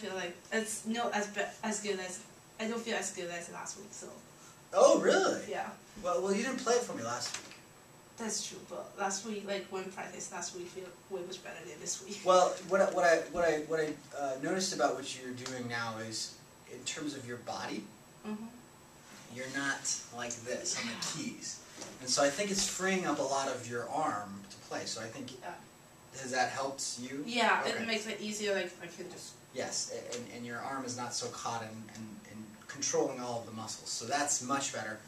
feel like it's not as good as I don't feel as good as last week. So. Oh really? Yeah. Well, you didn't play it for me last week. That's true, but last week, like when practice last week, feel way much better than this week. Well, what I noticed about what you're doing now is, in terms of your body, you're not like this on the keys, and so I think it's freeing up a lot of your arm to play. So I think has that helped you? Yeah, okay. It makes it easier. Like I can just. Yes, and your arm is not so caught in controlling all of the muscles, so that's much better,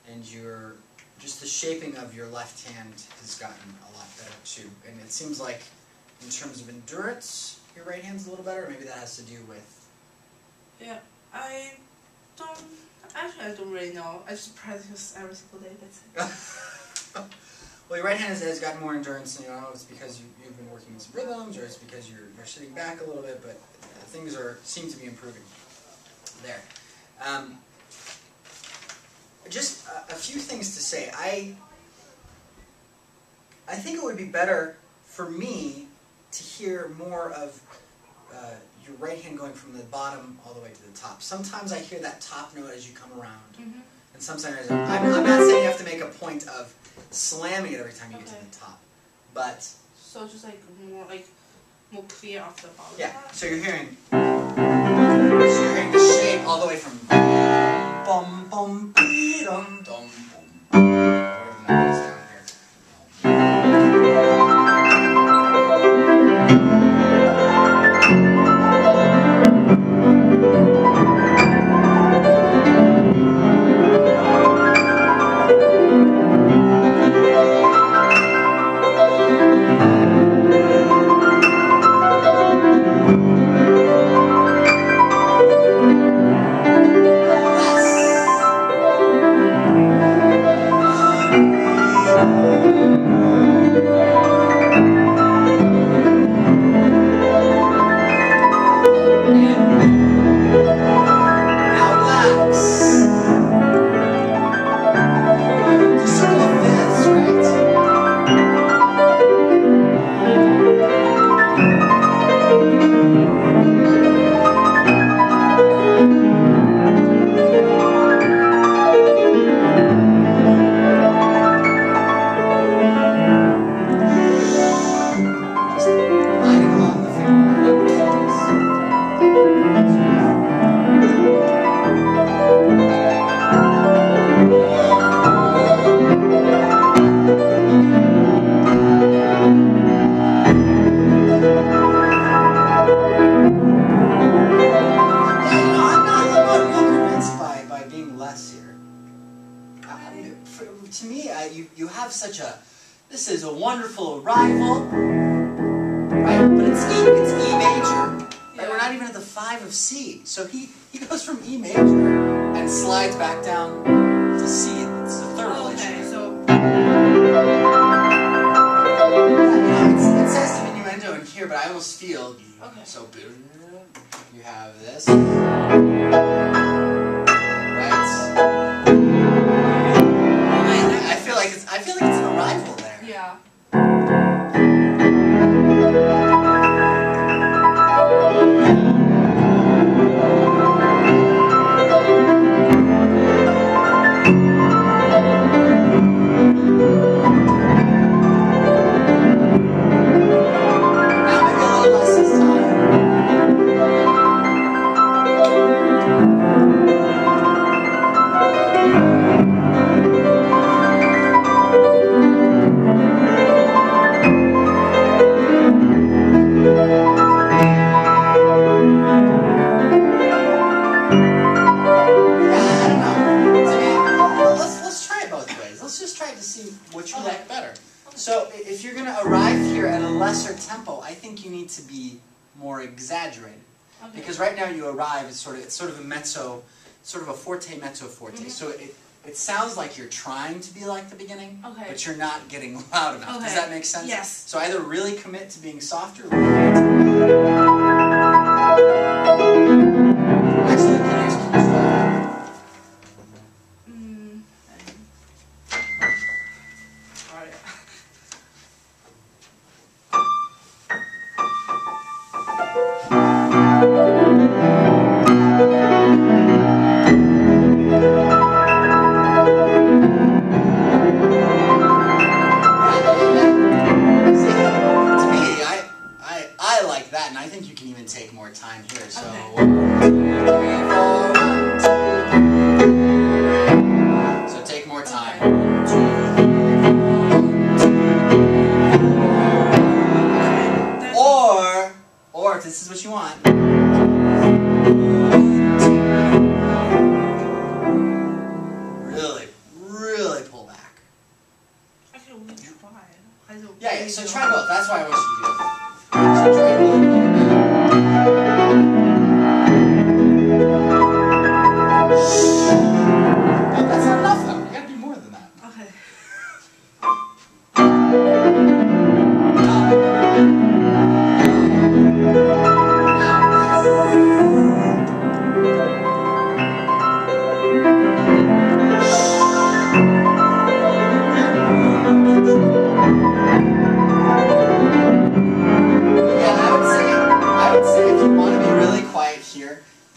and just the shaping of your left hand has gotten a lot better too. And it seems like, in terms of endurance, your right hand's a little better. Maybe that has to do with. Yeah, I don't really know. I just practice every single day. That's it. Well, your right hand has gotten more endurance, and it's because you've been working in some rhythms, or it's because you're sitting back a little bit. But things seem to be improving there. Just a few things to say. I think it would be better for me to hear more of your right hand going from the bottom all the way to the top. Sometimes I hear that top note as you come around, and sometimes I'm not saying you have to make a point of slamming it every time you get to the top, but so just like more clear off the bottom. Yeah. So you're hearing the shape all the way from bum bum bee dum dum bum. Whatever that is down to me, you have such a, this is a wonderful arrival, right? But it's E major, right? We're not even at the 5 of C. So he goes from E major and slides back down to C. It's the third relation. So it says diminuendo in here, but I almost feel so you have this. I feel like it's an arrival there. Yeah. Now maybe a little less this time. What you like better. So if you're going to arrive here at a lesser tempo, I think you need to be more exaggerated. Because right now you arrive, it's sort of a mezzo, sort of a forte mezzo forte. So it sounds like you're trying to be like the beginning, but you're not getting loud enough. Does that make sense? Yes. So either really commit to being softer, or actually, can you Alright.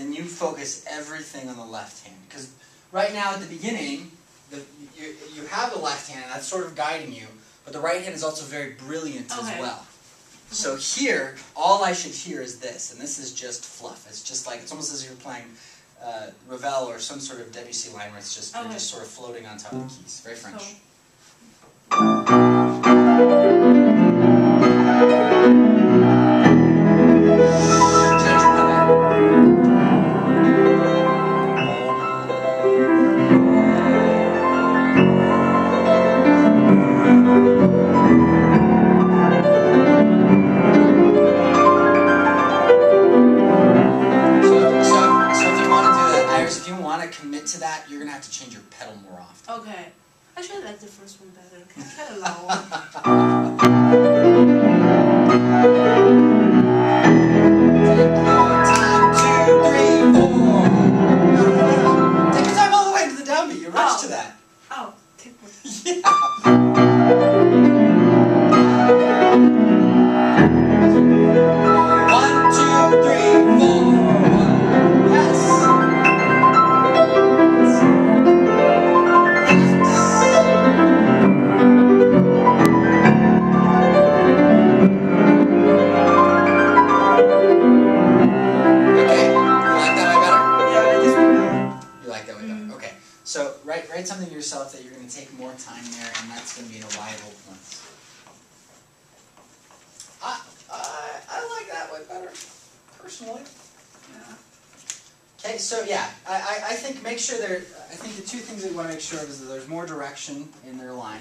then you focus everything on the left hand. Because right now at the beginning, you have the left hand, and that's sort of guiding you, but the right hand is also very brilliant as well. So here, all I should hear is this, and this is just fluff. It's just like, it's almost as if you're playing Ravel or some sort of Debussy line where it's just, you're just sort of floating on top of the keys. Very French. Commit to that, you're gonna have to change your pedal more often. Okay. Actually, I like the first one better. Kind of low. Take your time, 2, 3, 4. No. Take your time all the way to the downbeat. You rush to that. Oh, take more time. Yeah. 1, 2, 3, 4. Yes. So write something to yourself that you're going to take more time there, and that's going to be an arrival point. I like that way better, personally. Yeah. Okay, so yeah, I think make sure there. I think the two things that you want to make sure of is that there's more direction in their line.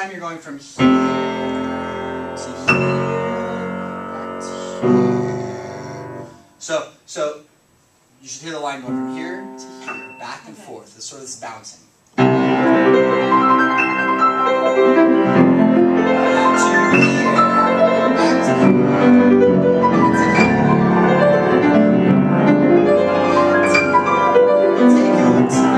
You're going from here to here, back to here. So you should hear the line going from here to here, back and forth. It's sort of this bouncing. To here, back to here, take your time.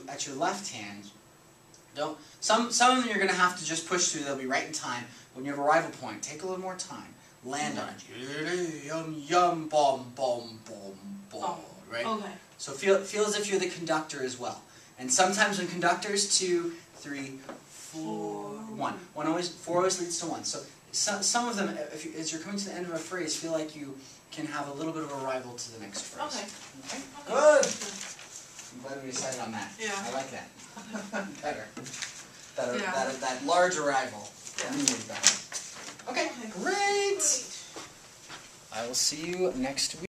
At your left hand, some of them you're going to have to just push through. They'll be right in time. When you have a arrival point, take a little more time. Land on it. Yum yum bom bom bom bom. Right. Okay. So feel as if you're the conductor as well. And sometimes when conductors 2, 3, 4, 1. 4 always leads to 1. So some of them, as you're coming to the end of a phrase, feel like you can have a little bit of arrival to the next phrase. Okay. Good. I'm glad we decided on that. Yeah. I like that. Better. Yeah. That large arrival. Yeah. Okay, great. I will see you next week.